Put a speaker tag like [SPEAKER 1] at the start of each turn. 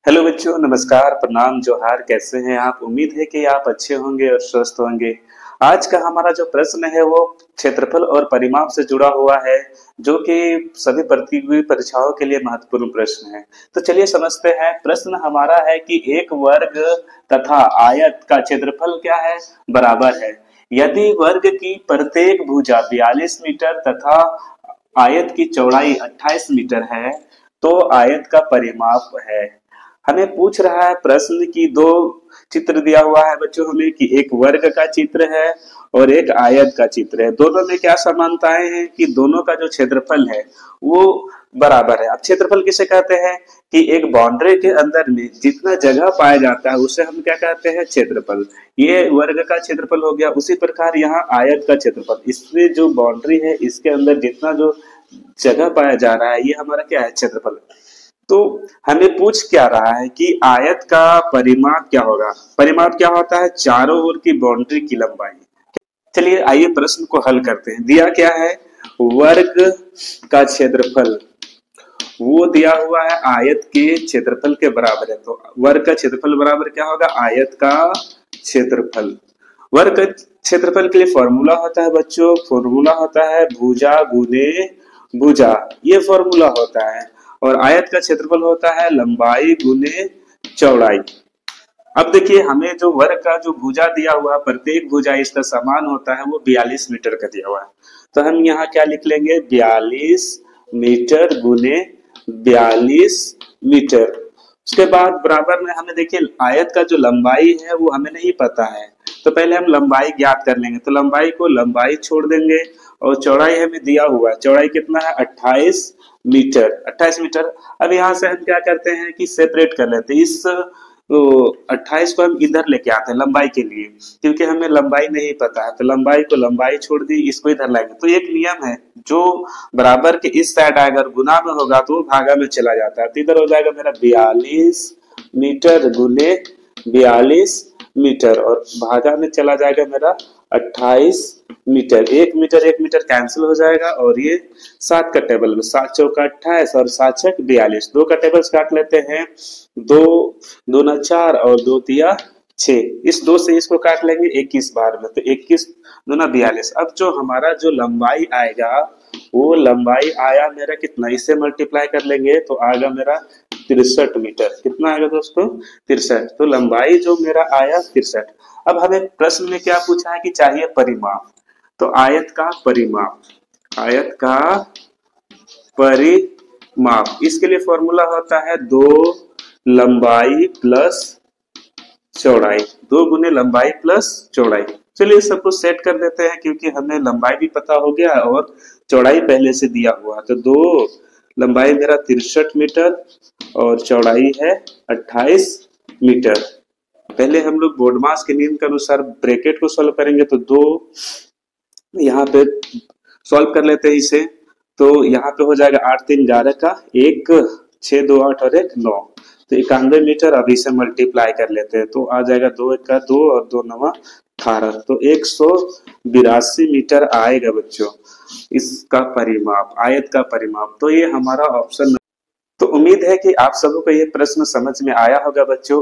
[SPEAKER 1] Hello बच्चों, नमस्कार, प्रणाम, जोहार। कैसे हैं आप? उम्मीद है कि आप अच्छे होंगे और स्वस्थ होंगे। आज का हमारा जो प्रश्न है वो क्षेत्रफल और परिमाप से जुड़ा हुआ है, जो कि सभी प्रतियोगी परीक्षाओं के लिए महत्वपूर्ण प्रश्न है। तो चलिए समझते हैं। प्रश्न हमारा है कि एक वर्ग तथा आयत का क्षेत्रफल क्या है? बराबर है। यदि वर्ग की प्रत्येक भुजा 42 मीटर तथा आयत की चौड़ाई 28 मीटर है, तो आयत का परिमाप है। हमें पूछ रहा है प्रश्न की दो चित्र दिया हुआ है बच्चों हमें, कि एक वर्ग का चित्र है और एक आयत का चित्र है। दोनों में क्या समानताएं हैं कि दोनों का जो क्षेत्रफल है वो बराबर है। अब क्षेत्रफल किसे कहते हैं कि एक बाउंड्री के अंदर में जितना जगह पाया जाता है उसे हम क्या कहते हैं? क्षेत्रफल। ये वर्ग का क्षेत्रफल हो गया। उसी प्रकार यहाँ आयत का क्षेत्रफल, इसमें जो बाउंड्री है इसके अंदर जितना जो जगह पाया जा रहा है ये हमारा क्या है? क्षेत्रफल। तो हमें पूछ क्या रहा है कि आयत का परिमाप क्या होगा? परिमाप क्या होता है? चारों ओर की बाउंड्री की लंबाई। चलिए आइए प्रश्न को हल करते हैं। दिया क्या है? वर्ग का क्षेत्रफल वो दिया हुआ है आयत के क्षेत्रफल के बराबर है। तो वर्ग का क्षेत्रफल बराबर क्या होगा? आयत का क्षेत्रफल। वर्ग का क्षेत्रफल के लिए फॉर्मूला होता है बच्चों, फॉर्मूला होता है भुजा गुने भुजा, ये फॉर्मूला होता है। और आयत का क्षेत्रफल होता है लंबाई गुने चौड़ाई। अब देखिए, हमें जो वर्ग का जो भुजा दिया हुआ है, प्रत्येक भुजा इसका समान होता है, वो 42 मीटर का दिया हुआ है। तो हम यहाँ क्या लिख लेंगे? 42 मीटर गुने 42 मीटर। उसके बाद बराबर में हमें देखिए आयत का जो लंबाई है वो हमें नहीं पता है, तो पहले हम लंबाई ज्ञात कर लेंगे। तो लंबाई को लंबाई छोड़ देंगे और चौड़ाई हमें दिया हुआ है। चौड़ाई कितना है? 28 मीटर। 28 मीटर। अब यहाँ से हम क्या करते हैं कि सेपरेट कर लेते हैं। इस तो 28 को हम इधर लेके आते हैं लंबाई के लिए, क्योंकि हमें लंबाई नहीं पता है। तो लंबाई को लंबाई छोड़ दी, इसको इधर लाएंगे। तो एक नियम है, जो बराबर के इस साइड आएगा और गुना में होगा तो वो भागा में चला जाता है। तो इधर हो जाएगा मेरा 42 मीटर गुने 42 मीटर, और भागा में चला जाएगा मेरा 28 मीटर। एक मीटर कैंसिल हो जाएगा, और ये 7 का टेबल में 7 चौका 28 और 7 छक 42, 2 का टेबल्स काट लेते हैं। 2 दूना 4 और 2 तिया 6, इस 2 से इसको काट लेंगे 21 बार में, तो 21 दूना 42। अब जो हमारा जो लंबाई आएगा वो लंबाई आया मेरा कितना? इससे मल्टीप्लाई कर लेंगे तो आएगा मेरा 63 मीटर। कितना आएगा दोस्तों? 63। तो लंबाई जो मेरा आया 63। अब हमें प्रश्न में क्या पूछा है कि चाहिए परिमाप। तो आयत का परिमाप, आयत का परिमाप, इसके लिए फॉर्मूला होता है 2 लंबाई प्लस चौड़ाई। 2 गुने लंबाई प्लस चौड़ाई। चलिए सब कुछ सेट कर देते हैं, क्योंकि हमें लंबाई भी पता हो गया और चौड़ाई पहले से दिया हुआ। तो 2 लंबाई मेरा 63 मीटर और चौड़ाई है 28 मीटर। पहले हम लोग बोर्ड मास के नियम के अनुसार ब्रैकेट को सॉल्व करेंगे। तो 2 यहाँ पे सॉल्व कर लेते हैं इसे। तो यहाँ पे हो जाएगा 8 3 11 का 1, 6 2 8 और 1 9, तो 91 मीटर। अब इसे मल्टीप्लाई कर लेते हैं तो आ जाएगा 2 1 का 2 और 2 9 18, तो 182 मीटर आएगा बच्चों इसका परिमाप, आयत का परिमाप। तो ये हमारा ऑप्शन। तो उम्मीद है कि आप सबको ये प्रश्न समझ में आया होगा बच्चों।